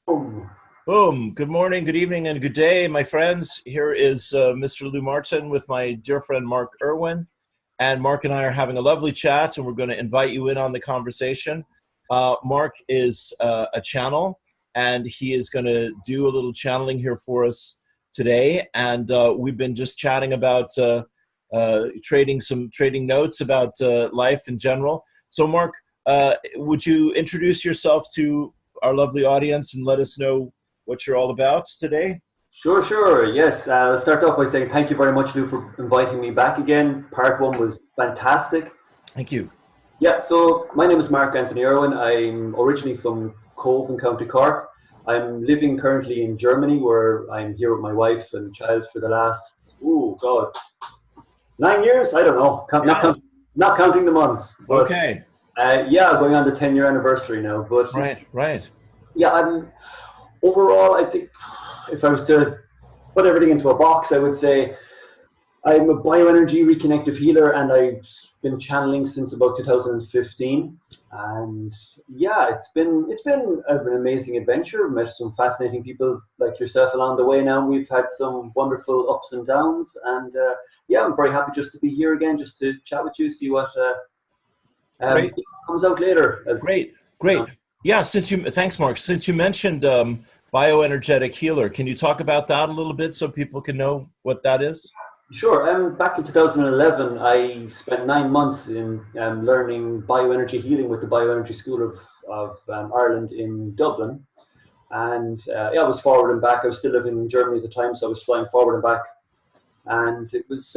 Boom. Boom. Good morning, good evening, and good day, my friends. Here is Mr. Lou Martin with my dear friend Mark Irwin. And Mark and I are having a lovely chat, and we're going to invite you in on the conversation. Mark is a channel, and he is going to do a little channeling here for us today. And we've been just chatting about trading notes about life in general. So, Mark, would you introduce yourself to our lovely audience and let us know what you're all about today? Sure. Yes. I'll start off by saying thank you very much, Lou, for inviting me back again. Part one was fantastic. Thank you. Yeah, so my name is Mark Anthony Irwin. I'm originally from Cove in County Cork. I'm living currently in Germany, where I'm here with my wife and child for the last, 9 years? I don't know. Not counting the months. But, okay. Going on the 10-year anniversary now. But Right. Yeah, overall, I think if I was to put everything into a box, I would say I'm a bioenergy reconnective healer, and I've been channeling since about 2015. And yeah, it's been an amazing adventure. I've met some fascinating people like yourself along the way. Now we've had some wonderful ups and downs, and I'm very happy just to be here again, just to chat with you, see what comes out later. Great. Yeah, thanks, Mark. Since you mentioned bioenergetic healer, can you talk about that a little bit so people can know what that is? Sure. Back in 2011, I spent 9 months in learning bioenergy healing with the Bioenergy School of Ireland in Dublin. And I was forward and back. I was still living in Germany at the time, so I was flying forward and back. And it was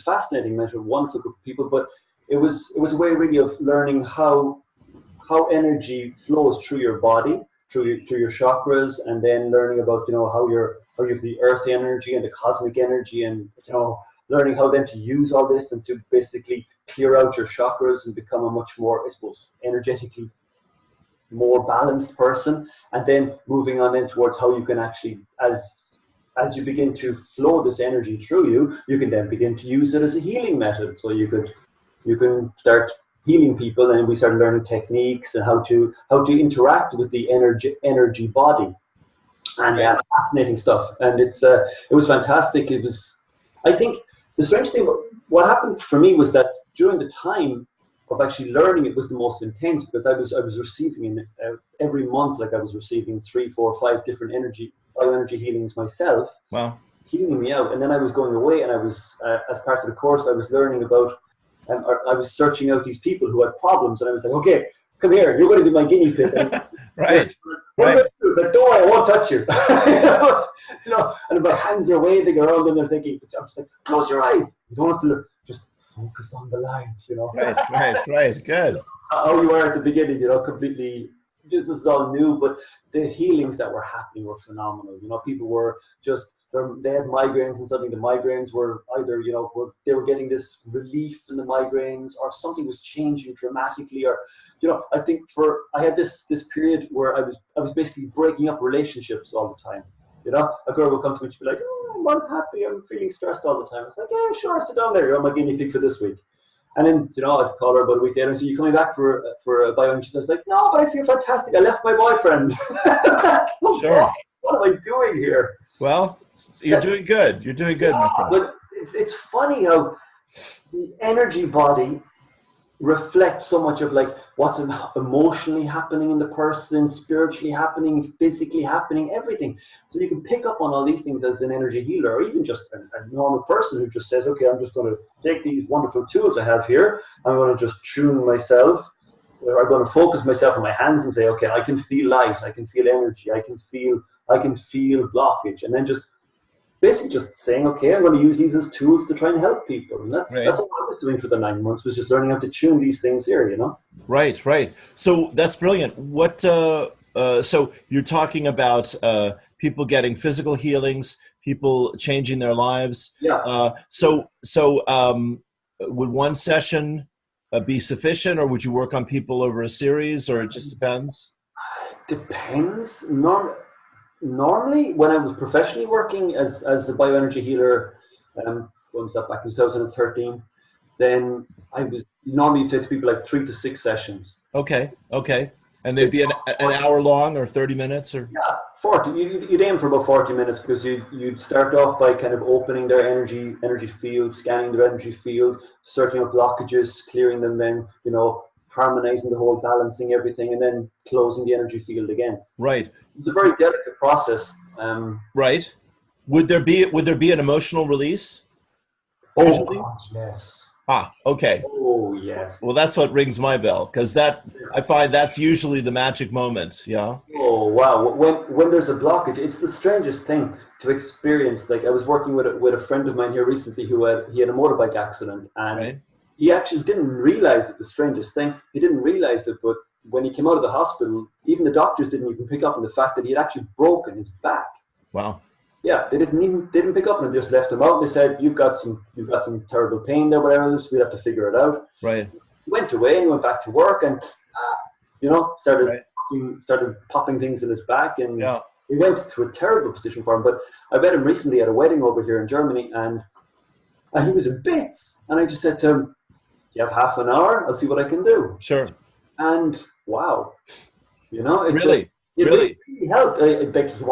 fascinating. Met a wonderful group of people, but it was a way really of learning how energy flows through your body, through your chakras, and then learning about how you have the earth energy and the cosmic energy, and learning how then to use all this and to basically clear out your chakras and become a much more, I suppose, energetically more balanced person, and then moving on then towards how you can actually, as you begin to flow this energy through you can then begin to use it as a healing method. So you can start healing people, and we started learning techniques and how to interact with the energy body, and fascinating stuff. And it was fantastic. I think the strange thing, what happened for me was that during the time of actually learning, it was the most intense, because I was receiving every month, like I was receiving 3, 4, 5 different bioenergy healings myself. Wow. Healing me out. And then I was going away, and I was as part of the course, I was learning about. I was searching out these people who had problems, and I was like, okay, come here, you're going to be my guinea pig. Right. But don't worry, I won't touch you. And my hands are waving around, and they're thinking, I'm just like, close your eyes. You don't have to look, just focus on the lines, Right. Good. How you were at the beginning, completely, this is all new, but the healings that were happening were phenomenal. People were just, they had migraines, and suddenly the migraines were either, they were getting this relief in the migraines, or something was changing dramatically, or, I think I had this period where I was basically breaking up relationships all the time. A girl would come to me, she'd be like, oh, I'm unhappy, I'm feeling stressed all the time. I was like, yeah, sure, sit down there, you're my guinea pig for this week. And then, I'd call her about a week later and say, you coming back for a bioenergy? She was like, no, but I feel fantastic, I left my boyfriend. Sure. What am I doing here? Well, you're doing good. You're doing good, my friend. But it's funny how the energy body reflects so much of like what's emotionally happening in the person, spiritually happening, physically happening, everything. So you can pick up on all these things as an energy healer, or even just a normal person who just says, okay, I'm just going to take these wonderful tools I have here, I'm going to just tune myself, or I'm going to focus myself on my hands and say, okay, I can feel light, I can feel energy, I can feel blockage, and then just basically just saying, okay, I'm going to use these as tools to try and help people. And that's what I was doing for the 9 months, was just learning how to tune these things here, Right. So that's brilliant. What? So you're talking about people getting physical healings, people changing their lives. Yeah. So would one session be sufficient, or would you work on people over a series, or it just depends? Depends. Normally, when I was professionally working as a bioenergy healer, when was that, back in 2013, then I was normally say to people like 3 to 6 sessions. Okay. And they'd be an hour long or 30 minutes or? Yeah, 40. You'd aim for about 40 minutes because you'd start off by kind of opening their energy field, scanning their energy field, searching up blockages, clearing them, then, harmonizing the whole, balancing everything, and then closing the energy field again. Right. It's a very delicate process. Right. Would there be an emotional release? Oh, Usually? God, yes. Ah, okay. Oh, yes. Well, that's what rings my bell, because I find that's usually the magic moment. Yeah. Oh, wow. When there's a blockage, it's the strangest thing to experience. Like, I was working with a friend of mine here recently he had a motorbike accident, and Right. he actually didn't realize it. The strangest thing, he didn't realize it, but when he came out of the hospital, even the doctors didn't even pick up on the fact that he had actually broken his back. Wow. Yeah, they didn't pick up on it. Just left him out. They said, you've got some terrible pain there, whatever. So we have to figure it out. Right. He went away and he went back to work, and started Right. started popping things in his back, and Yeah. it went to a terrible position for him. But I met him recently at a wedding over here in Germany, and he was in bits. And I just said to him, "Do you have half an hour? I'll see what I can do." Sure. And wow, Really. it Really? really helped. Like he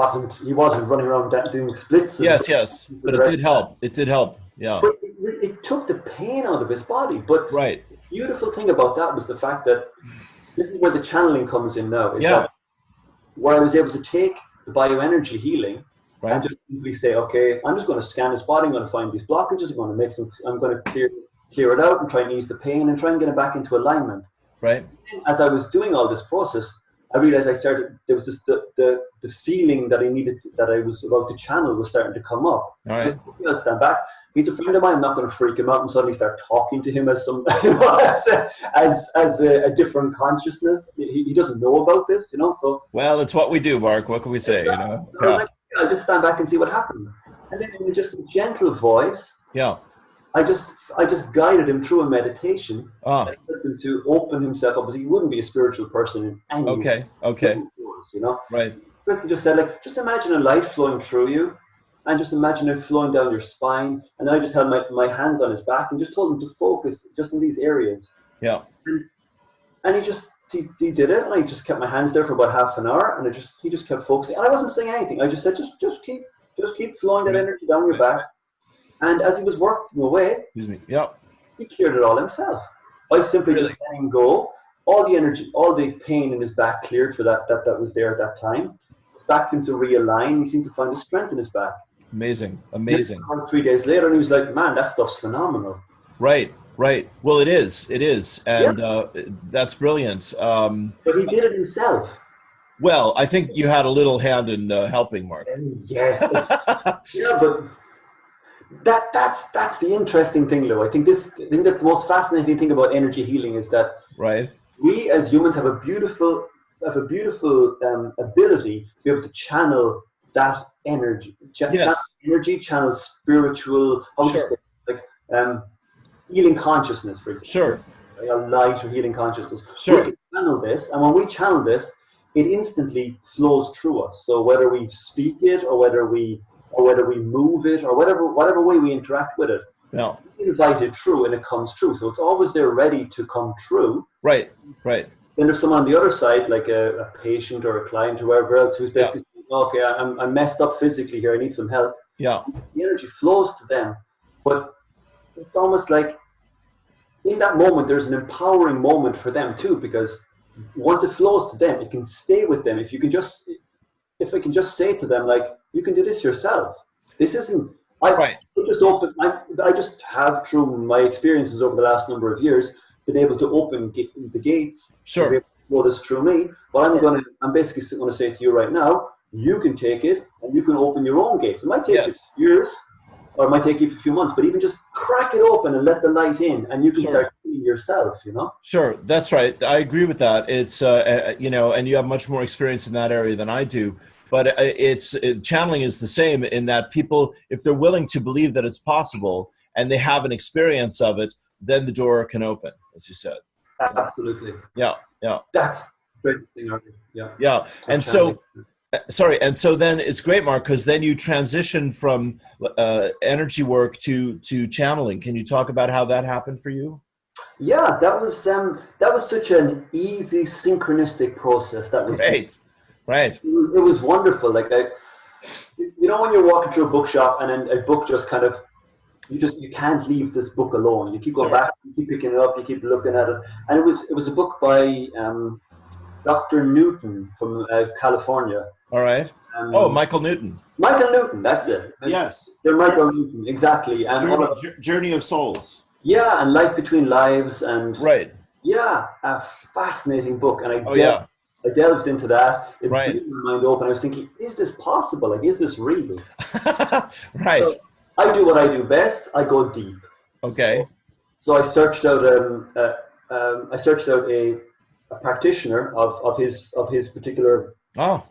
wasn't running around doing splits. Yes. But it did help. It did help. Yeah. But it took the pain out of his body. But Right. the beautiful thing about that was the fact that this is where the channeling comes in now. Yeah. Where I was able to take the bioenergy healing Right. and just simply say, okay, I'm just going to scan his body. I'm going to find these blockages. I'm going to clear it out and try and ease the pain and try and get it back into alignment. Right. As I was doing all this process, I realized there was just the feeling that I needed, that I was about to channel, was starting to come up. All right. I'll stand back. He's a friend of mine. I'm not going to freak him out and suddenly start talking to him as some as a different consciousness. He doesn't know about this, So Well, it's what we do, Mark. What can we say? so Yeah. I'll just stand back and see what happens. And then in just a gentle voice, Yeah. I just guided him through a meditation. Ah. I asked him to open himself up, because he wouldn't be a spiritual person in any way. Okay. Right. Basically just said, like, just imagine a light flowing through you, and just imagine it flowing down your spine. And then I just held my hands on his back and just told him to focus just in these areas. Yeah. And he did it, and I just kept my hands there for about half an hour, and he just kept focusing. And I wasn't saying anything. I just said, just keep flowing that energy down your back. And as he was working away, Excuse me. Yeah. he cleared it all himself. I simply just let him go. All the energy, all the pain in his back cleared for that was there at that time. His back seemed to realign. He seemed to find the strength in his back. Amazing. 3 days later, and he was like, "Man, that stuff's phenomenal." Right. Well, it is, and that's brilliant. But he did it himself. Well, I think you had a little hand in helping, Mark. Yes. Yeah, but that's the interesting thing, Lou. I think that the most fascinating thing about energy healing is that Right. we as humans have a beautiful ability to be able to channel that energy. Channel energy, channel spiritual, healing consciousness, for example. Sure. A light or healing consciousness. Sure. We can channel this, and when we channel this, it instantly flows through us. So whether we speak it, or whether we move it, or whatever way we interact with it, Yeah. we invite it through, and it comes through. So it's always there, ready to come through. Right. Then there's someone on the other side, like a patient or a client or whoever else, who's basically saying, okay, I'm messed up physically here, I need some help. Yeah. The energy flows to them, but it's almost like in that moment, there's an empowering moment for them too, because once it flows to them, it can stay with them. If I can just say to them, like, you can do this yourself. This isn't, I just have, through my experiences over the last number of years, been able to open the gates. Sure. Flow this through me. Well, I'm basically going to say to you right now, you can take it and you can open your own gates. It might take you years, or it might take you a few months, but even just crack it open and let the light in, and you can start seeing yourself, Sure, that's right. I agree with that. It's, and you have much more experience in that area than I do. But channeling is the same in that people, if they're willing to believe that it's possible and they have an experience of it, then the door can open, as you said. Absolutely. Yeah. That's the great thing. Yeah. And so then it's great, Mark, because then you transition from energy work to channeling. Can you talk about how that happened for you? Yeah, that was such an easy synchronistic process. That was Great. Right. it was wonderful. Like you know, when you're walking through a bookshop and then a book just kind of you can't leave this book alone. You keep going Sure. back, you keep picking it up, you keep looking at it, and it was a book by Dr. Newton from California. All right. Oh, Um, Michael Newton. Michael Newton, that's it. Yes. They're Michael Newton, exactly. And all of, Journey of Souls. yeah, and Life Between Lives, and Right. yeah, a fascinating book. And Oh, yeah. I delved into that. It Right. blew my mind open. I was thinking, is this possible? Like, is this real? Right. So I do what I do best. I go deep. Okay. So I searched out a practitioner of his particular Oh,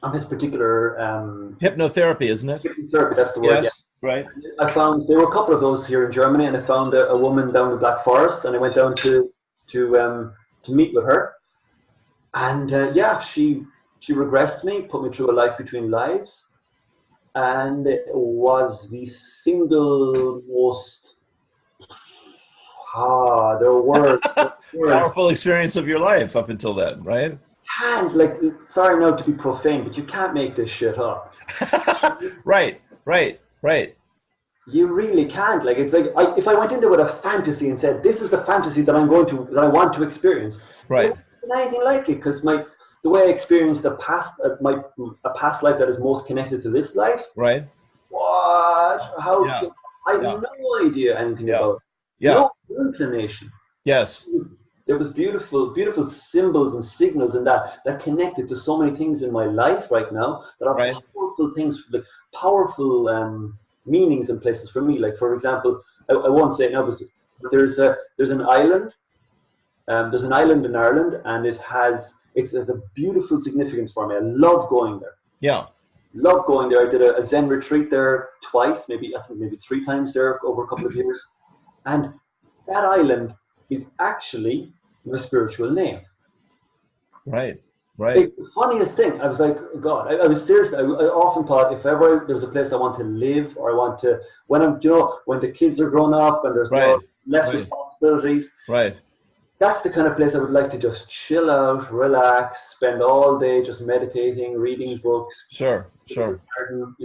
hypnotherapy, isn't it? therapy. That's the word. Yeah. Yes. Right. I found there were a couple of those here in Germany, and I found a woman down in the Black Forest, and I went down to meet with her, and yeah, she regressed me, put me through a life between lives, and it was the single most there were words Powerful experience of your life up until then, right? can't like sorry now to be profane, but you can't make this shit up. Right. Right. Right. You really can't. Like it's like if I went into with a fantasy and said, "This is the fantasy that I want to experience," Right. it wasn't anything like it because the way I experienced a past life that is most connected to this life. Right. What? How? Yeah. I have Yeah. no idea anything Yeah. about it. Yeah. No inclination. Yes. There was beautiful symbols and signals and that connected to so many things in my life right now that are Right. powerful things, like powerful meanings and places for me. Like for example, I won't say it now, but there's an island. There's an island in Ireland, and it has a beautiful significance for me. I love going there. Yeah. Love going there. I did a Zen retreat there twice, I think maybe three times there over a couple of years, and that island is actually my spiritual name. Right. Right. It's the funniest thing. I was like, God, I was serious. I often thought if ever there's a place I want to live or I want to, when I'm, when the kids are grown up and there's Right. less Right. responsibilities, Right. that's the kind of place I would like to just chill out, relax, spend all day just meditating, reading books, Sure. Sure. garden,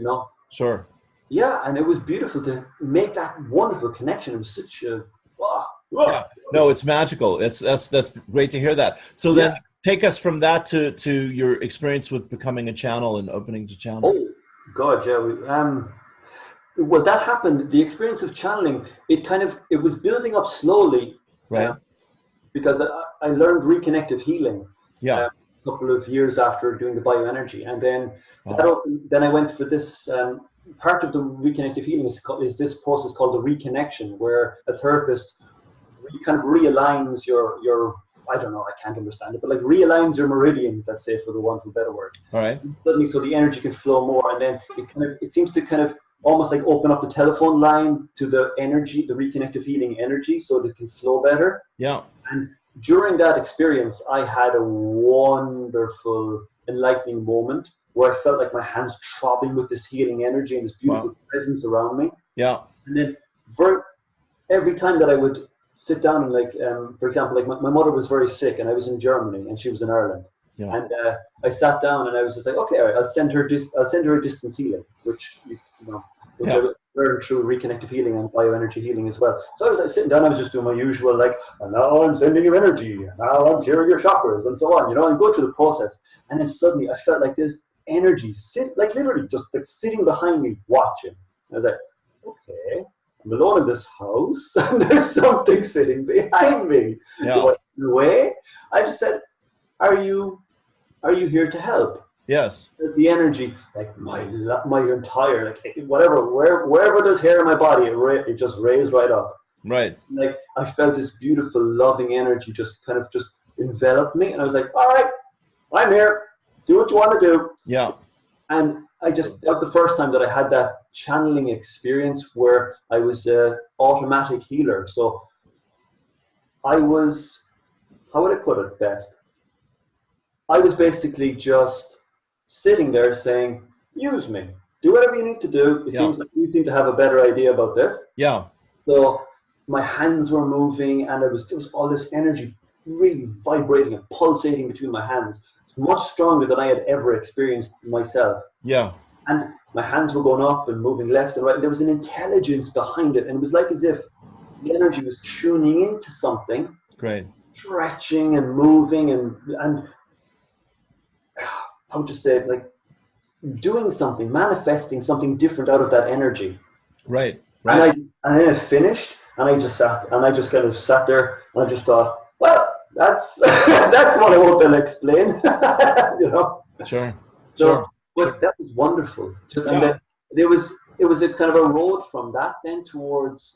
Sure. Yeah, and it was beautiful to make that wonderful connection. It was such a, wow. Yeah. No, it's magical. That's great to hear that. So then Yeah. take us from that to your experience with becoming a channel and opening to channel. Oh, God, yeah. Well, that happened. The experience of channeling, it was building up slowly. Right. Because I learned reconnective healing Yeah. a couple of years after doing the bioenergy, and then Wow. then I went for this part of the reconnective healing is this process called the reconnection, where a therapist kind of realigns your I don't know, I can't understand it, but like realigns your meridians, let's say, for the want of a better word. All right. Suddenly, so the energy can flow more, and then it seems to kind of almost like open up the telephone line to the energy, the reconnective healing energy, so that it can flow better. Yeah. And during that experience, I had a wonderful, enlightening moment where I felt like my hands throbbing with this healing energy and this beautiful presence around me. Yeah. And then every time that I would sit down and for example, like my mother was very sick and I was in Germany and she was in Ireland. Yeah. And I sat down and I was just like, okay, all right, I'll send her a distance healing, which which I learned through reconnective healing and bioenergy healing as well. So I was like, sitting down, I was just doing my usual and now I'm sending you energy, and now I'm clearing your chakras, and so on, and go through the process. And then suddenly I felt like this energy literally just like sitting behind me watching. I was like, okay, I'm alone in this house and there's something sitting behind me. Yeah. So in a way, I just said, are you here to help? Yes. The energy, like my entire, like wherever there's hair in my body, it just raised right up. Right. Like I felt this beautiful, loving energy just kind of just enveloped me, and I was like, all right, I'm here. Do what you want to do. Yeah. And that was the first time that I had that channeling experience where I was an automatic healer. So I was, how would I put it best? I was basically just sitting there saying, use me. Do whatever you need to do. It seems like you seem to have a better idea about this. Yeah. So my hands were moving, and there was all this energy really vibrating and pulsating between my hands, much stronger than I had ever experienced myself. Yeah. And my hands were going up and moving left and right. And there was an intelligence behind it, and it was like as if the energy was tuning into something, Great. stretching and moving, and how to say it, like doing something, manifesting something different out of that energy. Right. And Right. and then it finished, and I just kind of sat there, and I just thought, well, that's that's what I want to explain, you know. Sure. So, Sure. but that was wonderful. Just and Yeah. then it was a kind of a road from that then towards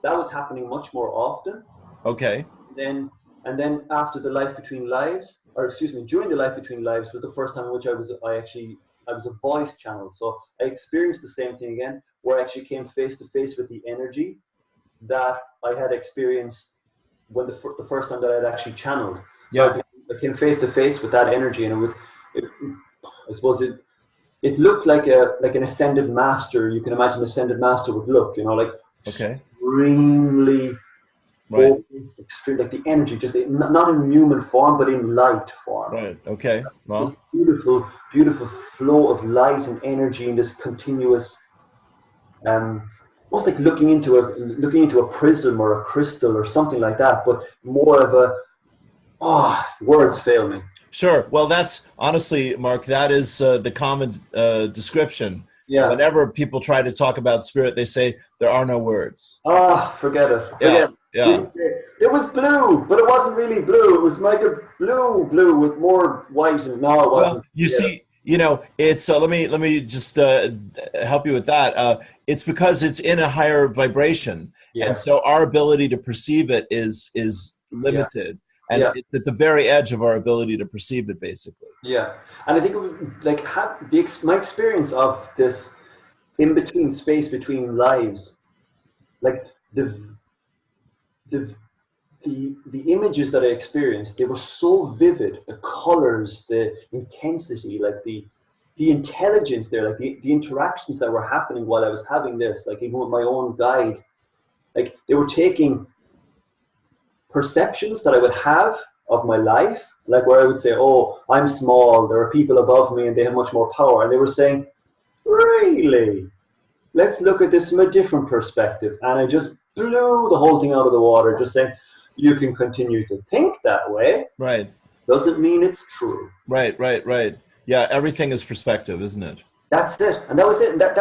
that was happening much more often. Okay. Then and then after the life between lives, or excuse me, during the life between lives was the first time in which I was a voice channel. So I experienced the same thing again, where I actually came face to face with the energy that I had experienced when the first time that I had actually channeled. So Yeah. I came face to face with that energy, and it, I suppose it looked like an ascended master. You can imagine an ascended master would look, you know, like Okay. extremely Right. focused, extreme, like the energy, just not in human form, but in light form. Right. Okay. This Well. beautiful, beautiful flow of light and energy in this continuous, um, almost like looking into a prism or a crystal or something like that, but more of a words fail me. Sure. Well, that's honestly, Mark, that is the common description. Yeah. Whenever people try to talk about spirit, they say there are no words. Forget it. Yeah. Forget it. Yeah. It was blue, but it wasn't really blue. It was like a blue with more white, and no, it Well, wasn't. you Yeah. see, it's let me just help you with that. It's because it's in a higher vibration, and Yeah. so our ability to perceive it is Yeah. limited, and Yeah. it's at the very edge of our ability to perceive it, basically. Yeah. And I think it was like my experience of this in between space between lives, like the the the images that I experienced, they were so vivid. The colors, the intensity, like the intelligence there, like the interactions that were happening while I was having this, like even with my own guide, like they were taking perceptions that I would have of my life, like where I would say, "Oh, I'm small. There are people above me, and they have much more power." And they were saying, "Really? Let's look at this from a different perspective." And I just blew the whole thing out of the water, just saying, "You can continue to think that way. Right. Doesn't mean it's true." Right. Right. Right. Yeah. Everything is perspective, isn't it? That's it, and that was it. And that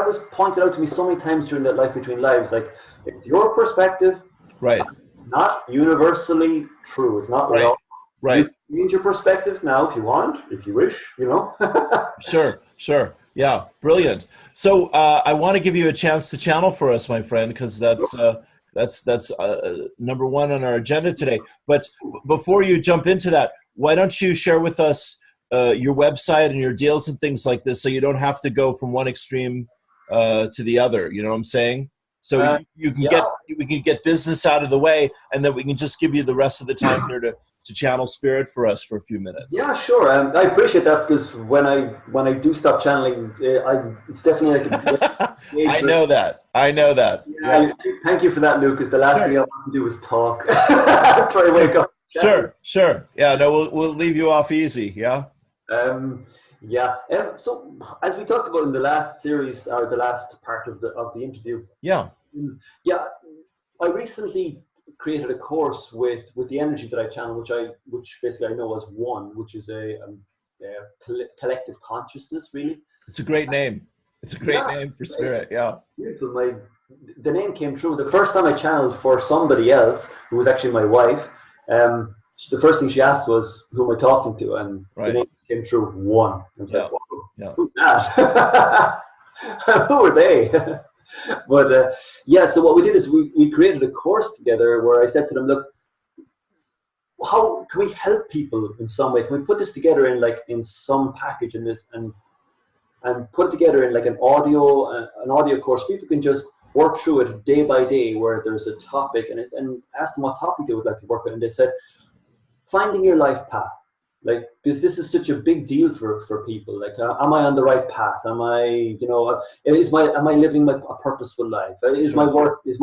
was pointed out to me so many times during that life between lives. Like it's your perspective, Right. not universally true. It's not Right. real. You Right. can change your perspective now if you want, if you wish, you know. Sure, sure. Yeah, brilliant. So I want to give you a chance to channel for us, my friend, because that's number one on our agenda today. But before you jump into that, why don't you share with us your website and your deals and things like this, so you don't have to go from one extreme to the other. You know what I'm saying? So you can Yeah, we can get business out of the way, and then we can just give you the rest of the time here to channel spirit for us for a few minutes. yeah, sure. I appreciate that because when I do stop channeling, it's definitely like I know that. I know that. Yeah. yeah. Thank you for that, Lucas. The last Sure. thing I want to do is talk after I wake up. Sure. Sure. Yeah. No, we'll leave you off easy. Yeah. Um, yeah. So as we talked about in the last series or the last part of the interview, Yeah. yeah, I recently created a course with the energy that I channel, which basically I know as one, which is collective consciousness, really. It's a great name. It's a great Yeah, name for spirit. Yeah. beautiful. The name came true. The first time I channeled for somebody else, who was actually my wife, the first thing she asked was, "Who am I talking to?" And the Right. name came true. One. I was Yeah. like, "Whoa, Yeah. who's that? Who are they?" But yeah, so what we did is we created a course together where I said to them, "Look, how can we help people in some way? Can we put this together in some package in this and put it together in like an audio course? People can just work through it day by day, where there's a topic and ask them what topic they would like to work with, and they said finding your life path. Like, this is such a big deal for people. Like, am I on the right path? Am I, am I living a purposeful life? Is my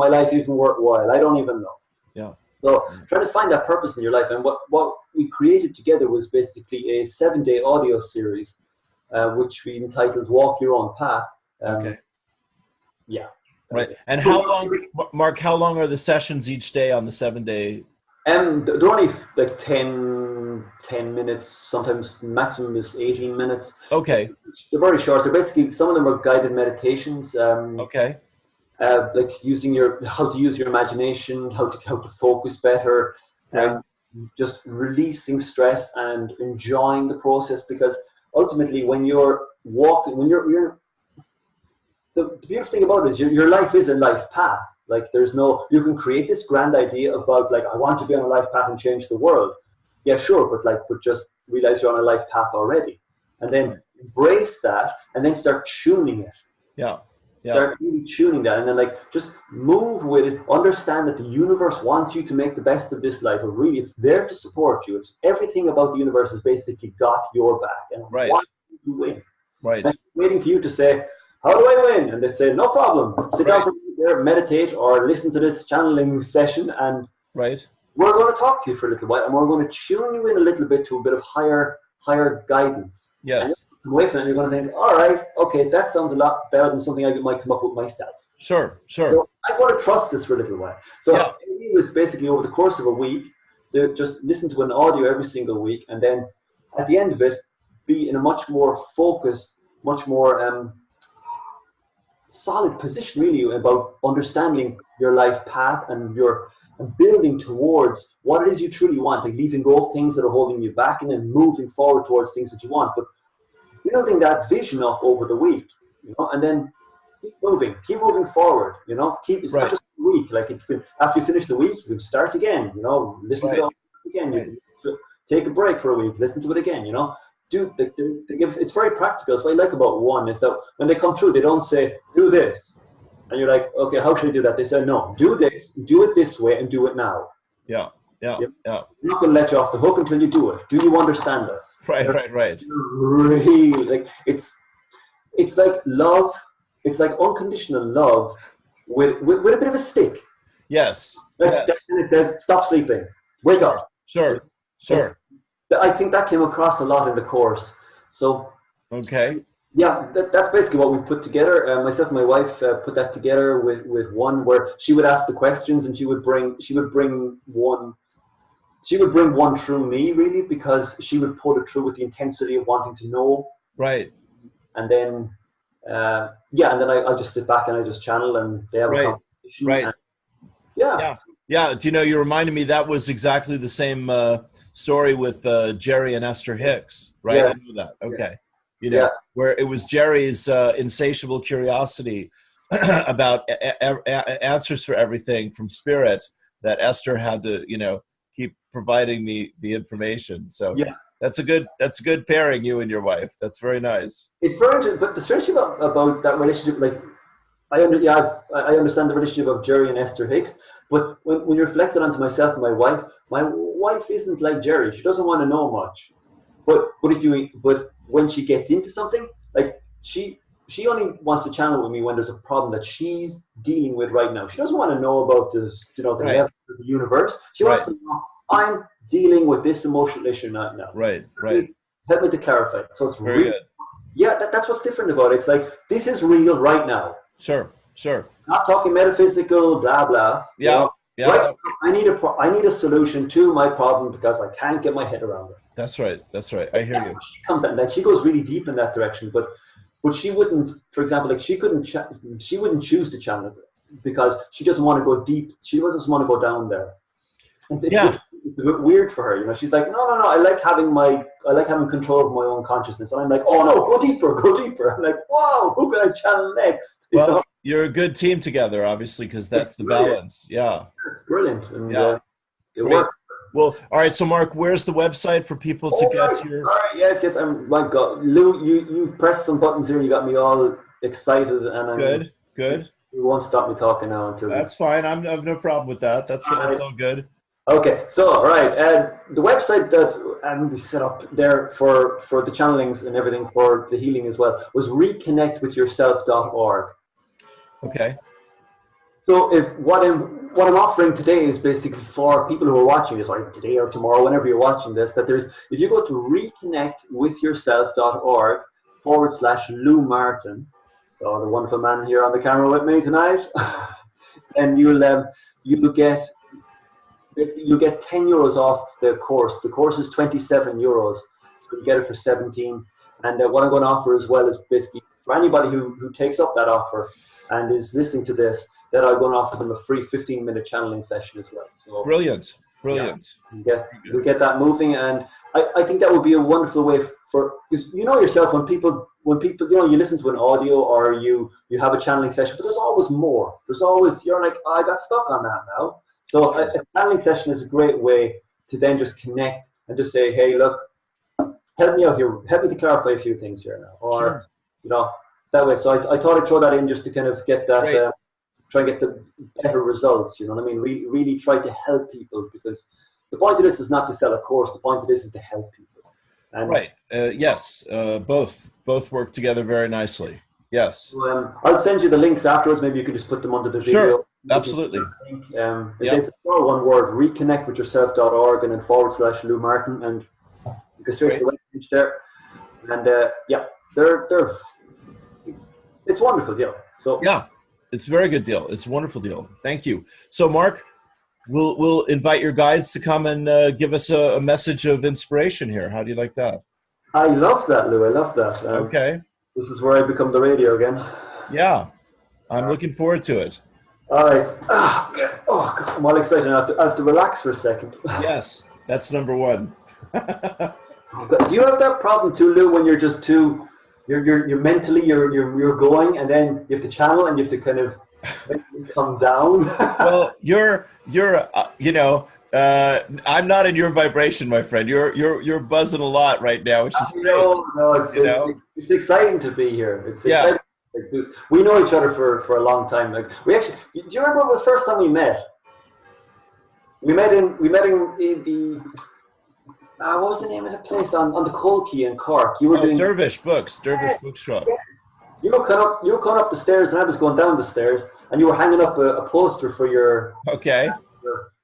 life even worthwhile? I don't even know. Yeah. So trying to find that purpose in your life. And what we created together was basically a 7-day audio series, which we entitled Walk Your Own Path. Okay. Yeah. Right. And how long, Mark, how long are the sessions each day on the 7-day? They're only like 10 minutes, sometimes maximum is 18 minutes. Okay. They're very short. They're basically, some of them are guided meditations. Okay. Like how to use your imagination, how to focus better, Right. just releasing stress and enjoying the process. Because ultimately, when you're walking, the beautiful thing about it is your life is a life path. Like, you can create this grand idea about, like, I want to be on a life path and change the world. Yeah, sure, but just realize you're on a life path already, and then embrace that, and then start tuning it. Yeah. Yeah. Start really tuning that, and then, like, just move with it. Understand that the universe wants you to make the best of this life. And really, it's there to support you. It's everything about the universe has basically got your back and wants you to win. Right. And waiting for you to say, how do I win? And they say, no problem. Sit down for a minute there, meditate, or listen to this channeling session, and we're going to talk to you for a little while, and we're going to tune you in a little bit to a bit of higher guidance. Yes. And away from it, you're going to think, all right, okay, that sounds a lot better than something I might come up with myself. Sure. So I want to trust this for a little while. So it was basically over the course of a week, to just listen to an audio every single week, and then at the end of it, be in a much more focused, much more solid position, really, about understanding your life path and building towards what it is you truly want, like leaving go of things that are holding you back, and then moving forward towards things that you want. But building that vision up over the week, and then keep moving forward. It's not just a week. Like, after you finish the week, you can start again. Listen to it again. You can take a break for a week, listen to it again. It's very practical. That's what I like about one, is that when they come through, they don't say, do this. And you're like, okay, how should I do that? They say, no, do this, do it this way, and do it now. Yeah. I'm not going to let you off the hook until you do it. Do you understand us? Right. Really, like, it's like love. It's like unconditional love with a bit of a stick. Yes. And it says, stop sleeping. Wake up. Sure. I think that came across a lot in the course. So, yeah, that's basically what we put together. Myself and my wife put that together with one where she would ask the questions, and she would bring one through me, really, because she would put it through with the intensity of wanting to know. Right. And then, and then I just sit back and I just channel, and they have a conversation. Right. And, yeah. Do you know, you reminded me that was exactly the same story with Jerry and Esther Hicks, right? Yeah. I knew that. Okay. Where it was Jerry's insatiable curiosity about answers for everything from spirit, that Esther had to, keep providing the information. So that's a good pairing, you and your wife. That's very nice. It's very interesting, but the strange thing about that relationship, like, I understand the relationship of Jerry and Esther Hicks, but when you reflect it onto myself and my wife isn't like Jerry. She doesn't want to know much. But when she gets into something, like, she only wants to channel with me when there's a problem that she's dealing with right now. She doesn't want to know about this, the level of the universe. She wants to know, I'm dealing with this emotional issue right now. Right. Help me to clarify. So it's very good. Yeah, that's what's different about it. It's like, this is real right now. Sure. Not talking metaphysical, blah blah. Yeah. Right. I need a solution to my problem because I can't get my head around it. That's right. I hear you. She comes and she goes really deep in that direction, but she wouldn't, for example, like, she wouldn't choose to channel it because she doesn't want to go deep. She doesn't want to go down there. It's a bit weird for her, She's like, no. I like having control of my own consciousness, and I'm like, oh no, go deeper. I'm like, wow, who can I channel next? Well, you're a good team together, obviously, because that's the balance. Yeah. Brilliant. And, it worked. Well, all right. So, Mark, where's the website for people to get your? All right. Yes. My God, Lou, you pressed some buttons here. You got me all excited, and good. You won't stop me talking now until. That's fine. I have no problem with that. That's all good. Okay, so right, the website that we set up there for the channelings and everything for the healing as well was reconnectwithyourself.org. Okay. So if what I'm offering today is basically for people who are watching this, or today or tomorrow, whenever you're watching this, that there's if you go to reconnectwithyourself.org /Lou Martin, so the wonderful man here on the camera with me tonight, and you'll get 10 euros off the course. The course is 27 euros, so you get it for 17. And what I'm going to offer as well is basically for anybody who takes up that offer and is listening to this, that I'm going to offer them a free 15-minute channeling session as well. So Brilliant, brilliant. Yeah, we get that moving, and I think that would be a wonderful way for, because you know yourself, when people you listen to an audio or you have a channeling session, but there's always more. There's always, you're like, oh, I got stuck on that now. So a channeling session is a great way to then just connect and just say, hey, look, help me out here, help me to clarify a few things here now, or that way. So I thought I'd throw that in just to kind of get that, try and get the better results. You know what I mean? Really try to help people, because the point of this is not to sell a course. The point of this is to help people. And yes. Both work together very nicely. Yes. So, I'll send you the links afterwards. Maybe you could just put them under the video. Sure. Absolutely. It's all one word: reconnectwithyourself.org, and then /Lou Martin, and you go straight to the webpage there. And they're it's wonderful, yeah. So it's a very good deal. It's a wonderful deal. Thank you. So, Mark, we'll invite your guides to come and give us a message of inspiration here. How do you like that? I love that, Lou. I love that. Okay. This is where I become the radio again. Yeah, I'm looking forward to it. All right. God, I'm all excited. I have to relax for a second. Yes, that's number one. Do you have that problem too, Lou, when you're just too, you're mentally you're going, and then you have to channel and you have to kind of come down? Well, you're I'm not in your vibration, my friend. You're buzzing a lot right now, which is great. No, it's exciting to be here. It's exciting. We know each other for a long time. Like, we actually, do you remember the first time we met? We met in the what was the name of the place on the Coal Quay in Cork? You were doing Dervish Bookshop. Yeah. You were coming up the stairs, and I was going down the stairs, and you were hanging up a poster for your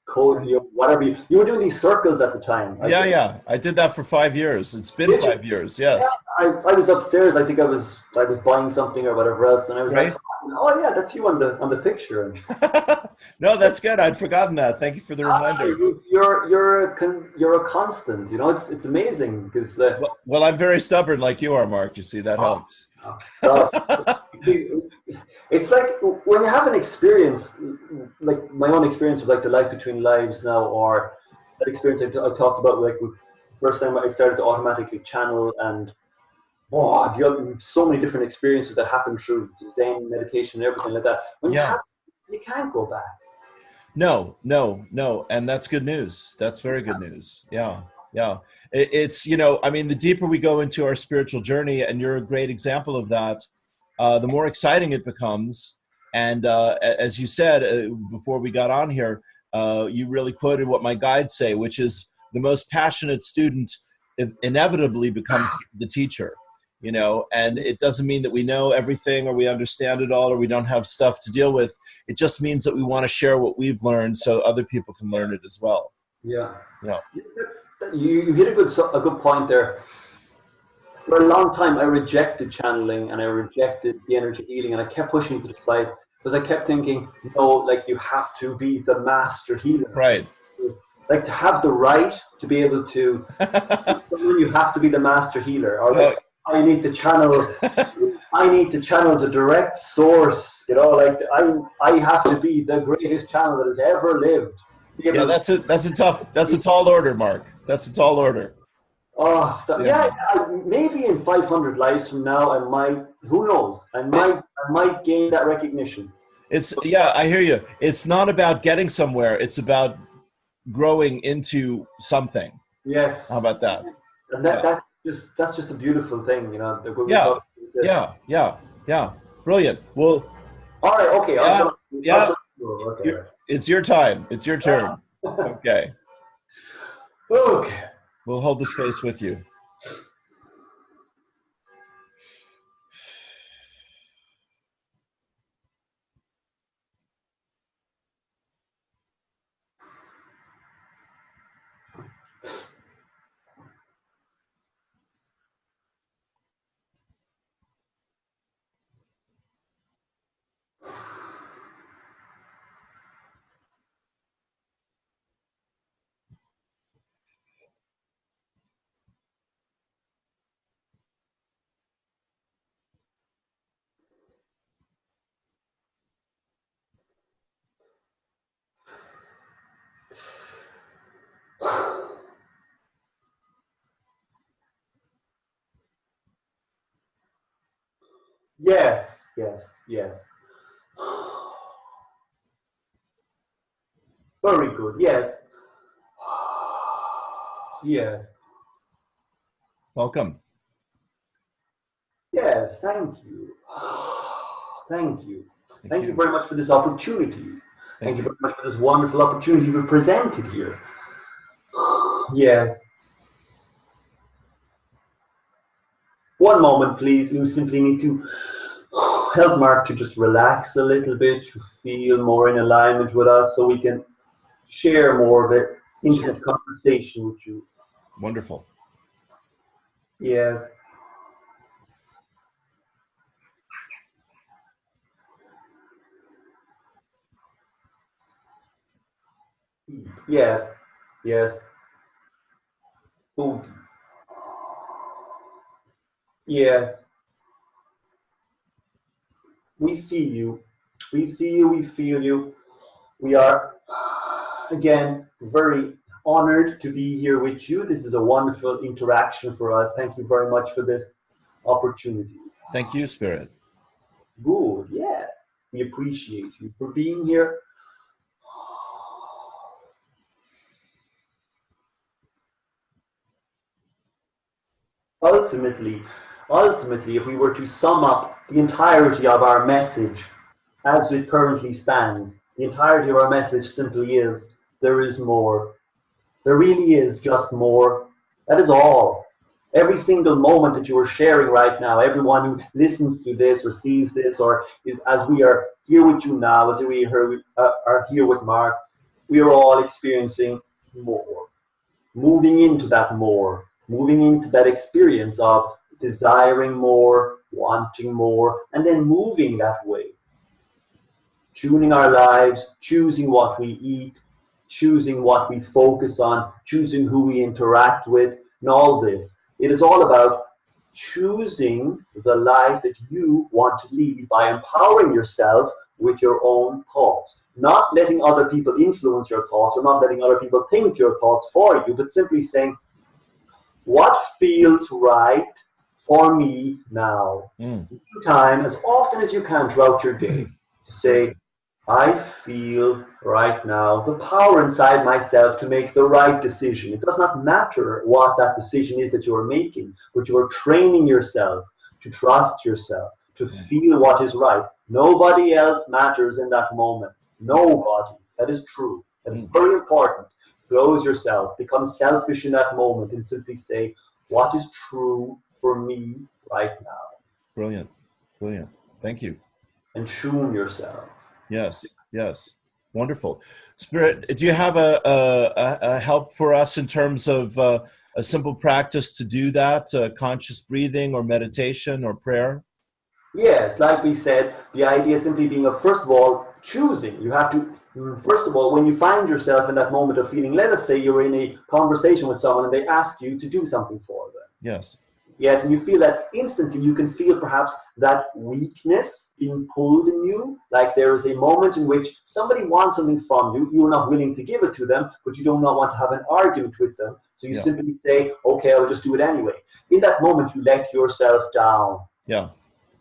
code, whatever you were doing these circles at the time. I did that for 5 years. It's been 5 years. Yes. Yeah, I was upstairs. I think I was buying something or whatever else, and I was like, oh yeah, that's you on the picture. No, that's good. I'd forgotten that. Thank you for the reminder. You're a constant. You know, it's amazing because. Well, I'm very stubborn like you are, Mark. You see, that helps. It's like when you have an experience, like my own experience of like the Life Between Lives now, or that experience I talked about, like the first time I started to automatically channel, and you have so many different experiences that happen through Zen meditation and everything like that. When you can't go back. No, and that's good news. That's very good news. Yeah. It's, I mean, the deeper we go into our spiritual journey, and you're a great example of that, the more exciting it becomes. And as you said before we got on here, you really quoted what my guides say, which is the most passionate student inevitably becomes the teacher, and it doesn't mean that we know everything or we understand it all or we don't have stuff to deal with. It just means that we want to share what we've learned so other people can learn it as well. Yeah. You hit a good point there. For a long time, I rejected channeling and I rejected the energy healing, and I kept pushing to the side because I kept thinking, like you have to be the master healer. Right. Like to have the right to be able to, you have to be the master healer. Or like, I need to channel the direct source. Like I have to be the greatest channel that has ever lived. Yeah, that's a tall order, Mark. That's a tall order. Oh, maybe in 500 lives from now, I might. Who knows? I might gain that recognition. I hear you. It's not about getting somewhere. It's about growing into something. Yes. How about that? And that's just a beautiful thing, Yeah. Brilliant. Well. All right. Okay. It's your time. It's your turn. Okay. Okay. We'll hold the space with you. Yes, yes, yes. Very good. Yes. Yes. Welcome. Yes. Thank you. Thank you. Thank Thank you you. very much for this opportunity. Thank you very much for this wonderful opportunity you presented here. Yes. One moment, please. You simply need to help Mark to just relax a little bit, to feel more in alignment with us so we can share more of it, intimate conversation with you. Wonderful. Yes. Yes. Yes. Food. Yes. We see you. We see you. We feel you. We are, again, very honored to be here with you. This is a wonderful interaction for us. Thank you very much for this opportunity. Thank you, Spirit. Good. Yes. We appreciate you for being here. Ultimately, ultimately, if we were to sum up the entirety of our message as it currently stands, the entirety of our message simply is there is more. There really is just more. That is all. Every single moment that you are sharing right now, everyone who listens to this or sees this, or is as we are here with you now, as we are here with Mark, we are all experiencing more, moving into that more, moving into that experience of desiring more, wanting more, and then moving that way, tuning our lives, choosing what we eat, choosing what we focus on, choosing who we interact with, and all this. It is all about choosing the life that you want to lead by empowering yourself with your own thoughts. Not letting other people influence your thoughts or not letting other people think your thoughts for you, but simply saying, what feels right for me now? Time as often as you can throughout your day to say, I feel right now the power inside myself to make the right decision. It does not matter what that decision is that you are making, but you are training yourself to trust yourself, to feel what is right. Nobody else matters in that moment. Nobody. That is true. That is very important. Close yourself, become selfish in that moment, and simply say, what is true for me right now? Brilliant. Brilliant. Thank you. And tune yourself. Yes. Yes. Wonderful. Spirit, do you have a help for us in terms of a simple practice to do that? Conscious breathing or meditation or prayer? Yes, like we said, the idea simply being of, first of all, choosing. You have to, first of all, when you find yourself in that moment of feeling, let us say you're in a conversation with someone and they ask you to do something for them. Yes. Yes, and you feel that instantly, you can feel perhaps that weakness being pulled in you, like there is a moment in which somebody wants something from you, you're not willing to give it to them, but you do not want to have an argument with them, so you simply say, okay, I'll just do it anyway. In that moment, you let yourself down. Yeah.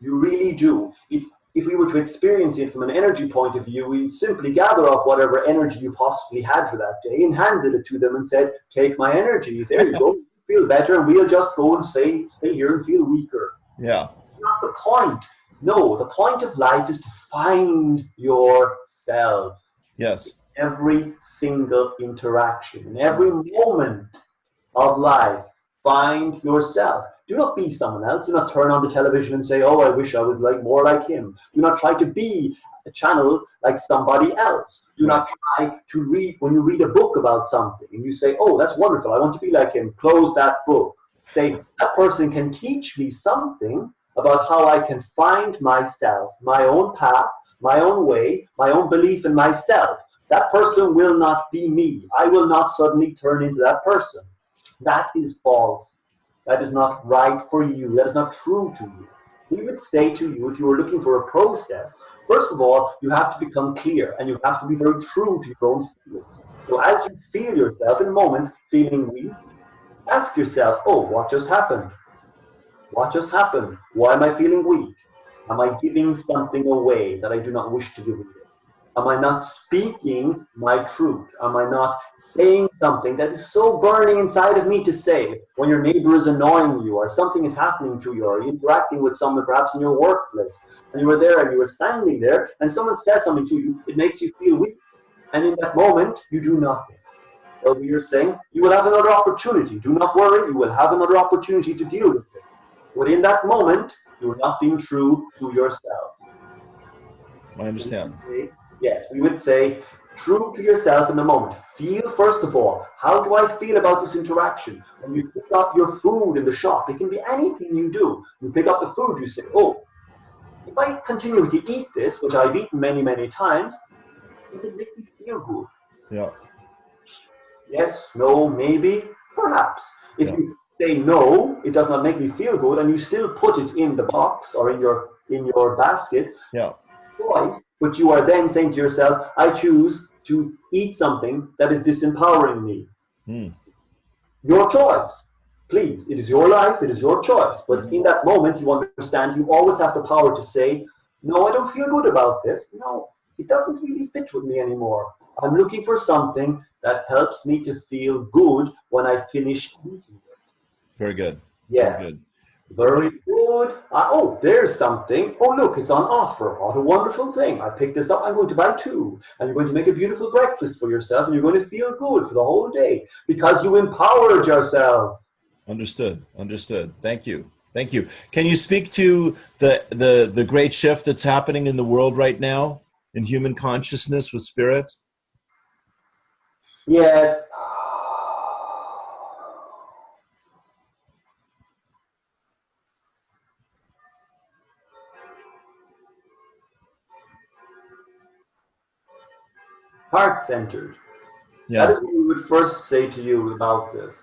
You really do. If we were to experience it from an energy point of view, we simply gather up whatever energy you possibly had for that day and handed it to them and said, take my energy, there you go, feel better, and we'll just go and stay here and feel weaker. Yeah. Not the point. No, the point of life is to find yourself. Yes. every single interaction, in every moment of life, find yourself. Do not be someone else. Do not turn on the television and say, oh, I wish I was more like him. Do not try to be a channel like somebody else. Do not try to read, when you read a book about something and you say, oh, that's wonderful, I want to be like him, close that book. Say, that person can teach me something about how I can find myself, my own path, my own way, my own belief in myself. That person will not be me. I will not suddenly turn into that person. That is false. That is not right for you. That is not true to you. We would say to you, if you were looking for a process, first of all, you have to become clear and you have to be very true to your own feelings. So as you feel yourself in moments feeling weak, ask yourself, oh, what just happened? What just happened? Why am I feeling weak? Am I giving something away that I do not wish to give away? Am I not speaking my truth? Am I not saying something that is so burning inside of me to say when your neighbor is annoying you or something is happening to you or you're interacting with someone perhaps in your workplace and you were there and you were standing there and someone says something to you, it makes you feel weak. And in that moment, you do nothing. So you're saying, you will have another opportunity. Do not worry, you will have another opportunity to deal with it. But in that moment, you're not being true to yourself. I understand. Yes, we would say, true to yourself in the moment. Feel, first of all, how do I feel about this interaction? When you pick up your food in the shop, it can be anything you do. You pick up the food, you say, oh, if I continue to eat this, which I've eaten many, many times, does it make me feel good? Yeah. Yes, no, maybe, perhaps. If you say no, it does not make me feel good, and you still put it in the box or in your basket, twice, but you are then saying to yourself, I choose to eat something that is disempowering me. Your choice. Please, it is your life, it is your choice. But in that moment, you understand you always have the power to say, no, I don't feel good about this. No, it doesn't really fit with me anymore. I'm looking for something that helps me to feel good when I finish eating it. Very good. Yeah. Very good. Very good. Oh, there's something. Oh, look, it's on offer. What a wonderful thing. I picked this up. I'm going to buy two. And you're going to make a beautiful breakfast for yourself. And you're going to feel good for the whole day because you empowered yourself. Understood. Understood. Thank you. Thank you. Can you speak to the great shift that's happening in the world right now in human consciousness with spirit? Yes. Heart-centered. Yeah. That is what we would first say to you about this.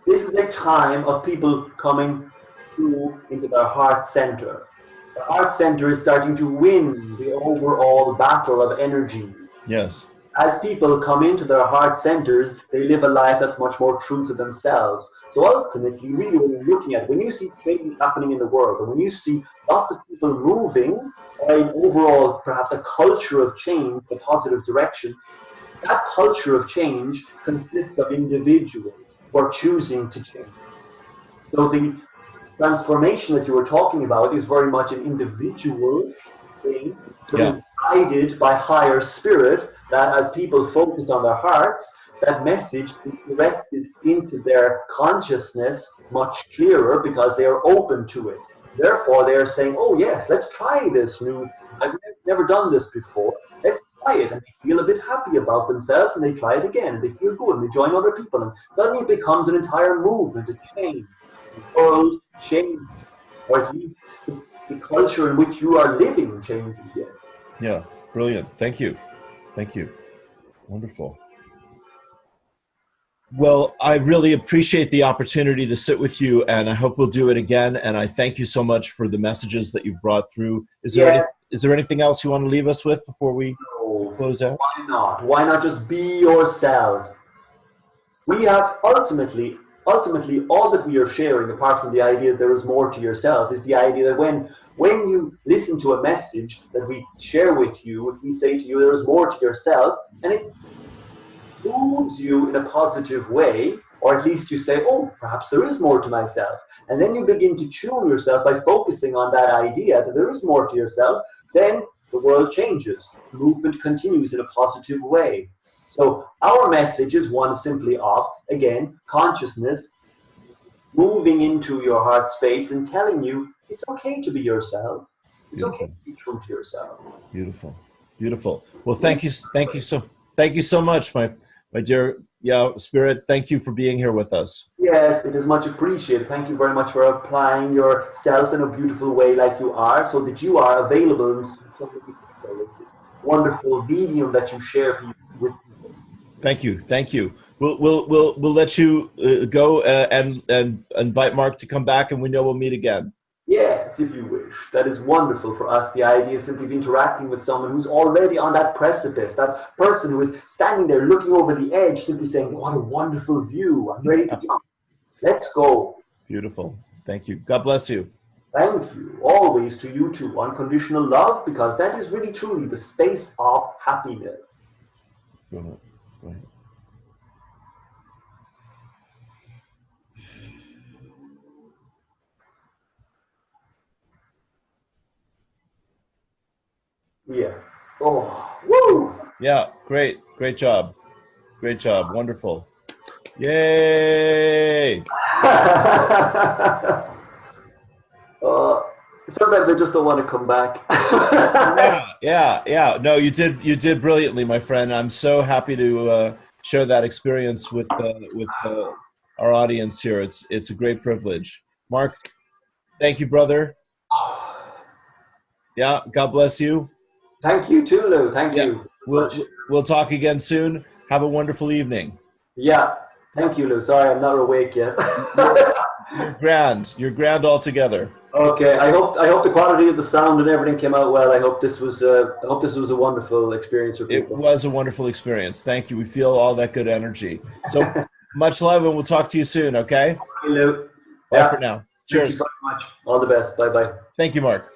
This is a time of people coming through into their heart center. The heart center is starting to win the overall battle of energy. Yes. As people come into their heart centers, they live a life that's much more true to themselves. So ultimately, really when you're looking at, when you see change happening in the world, and when you see lots of people moving, or in overall perhaps a culture of change, a positive direction, that culture of change consists of individuals who are choosing to change. So the transformation that you were talking about is very much an individual thing, but guided by higher spirit, that as people focus on their hearts, that message is directed into their consciousness much clearer because they are open to it. Therefore, they are saying, oh yes, let's try this new, I've never done this before, let's try it. And they feel a bit happy about themselves and they try it again and they feel good and they join other people. And suddenly it becomes an entire movement, a change. The world changes, or at least the culture in which you are living changes. Yes. Yeah, brilliant. Thank you. Thank you. Wonderful. Well, I really appreciate the opportunity to sit with you, and I hope we'll do it again. And I thank you so much for the messages that you've brought through. Is there anything else you want to leave us with before we close out? Why not? Why not just be yourself? We have ultimately all that we are sharing, apart from the idea that there is more to yourself, is the idea that when you listen to a message that we share with you, if we say to you there is more to yourself, and it moves you in a positive way, or at least you say, oh, perhaps there is more to myself. And then you begin to tune yourself by focusing on that idea that there is more to yourself, then the world changes. Movement continues in a positive way. So our message is one simply of, again, consciousness moving into your heart space and telling you it's okay to be yourself. It's okay Beautiful. to be true to yourself. Beautiful. Beautiful. Well, thank you so much, my dear spirit. Thank you for being here with us. Yes, it is much appreciated. Thank you very much for applying yourself in a beautiful way like you are, so that you are available in so many people. It's a wonderful medium that you share with people. Thank you. Thank you. We'll let you go and invite Mark to come back, and we know we'll meet again. Yes, if you wish. That is wonderful for us. The idea is simply of interacting with someone who's already on that precipice, that person who is standing there looking over the edge, simply saying, what a wonderful view. I'm ready to jump. Let's go. Beautiful. Thank you. God bless you. Thank you. Always to you too. Unconditional love, because that is really truly the space of happiness. Go ahead. Go ahead. Yeah. Oh, woo! Yeah, great. Great job. Great job. Wonderful. Yay! Sometimes I just don't want to come back. Yeah. No, you did brilliantly, my friend. I'm so happy to share that experience with our audience here. It's a great privilege. Mark, thank you, brother. Yeah, God bless you. Thank you too, Lou. Thank you. We'll talk again soon. Have a wonderful evening. Yeah. Thank you, Lou. Sorry, I'm not awake yet. You're grand. You're grand altogether. Okay. I hope the quality of the sound and everything came out well. I hope this was a wonderful experience for people. It was a wonderful experience. Thank you. We feel all that good energy. So much love, and we'll talk to you soon. Okay. Hey, Lou. Bye for now. Cheers. Thank you very much. All the best. Bye bye. Thank you, Mark.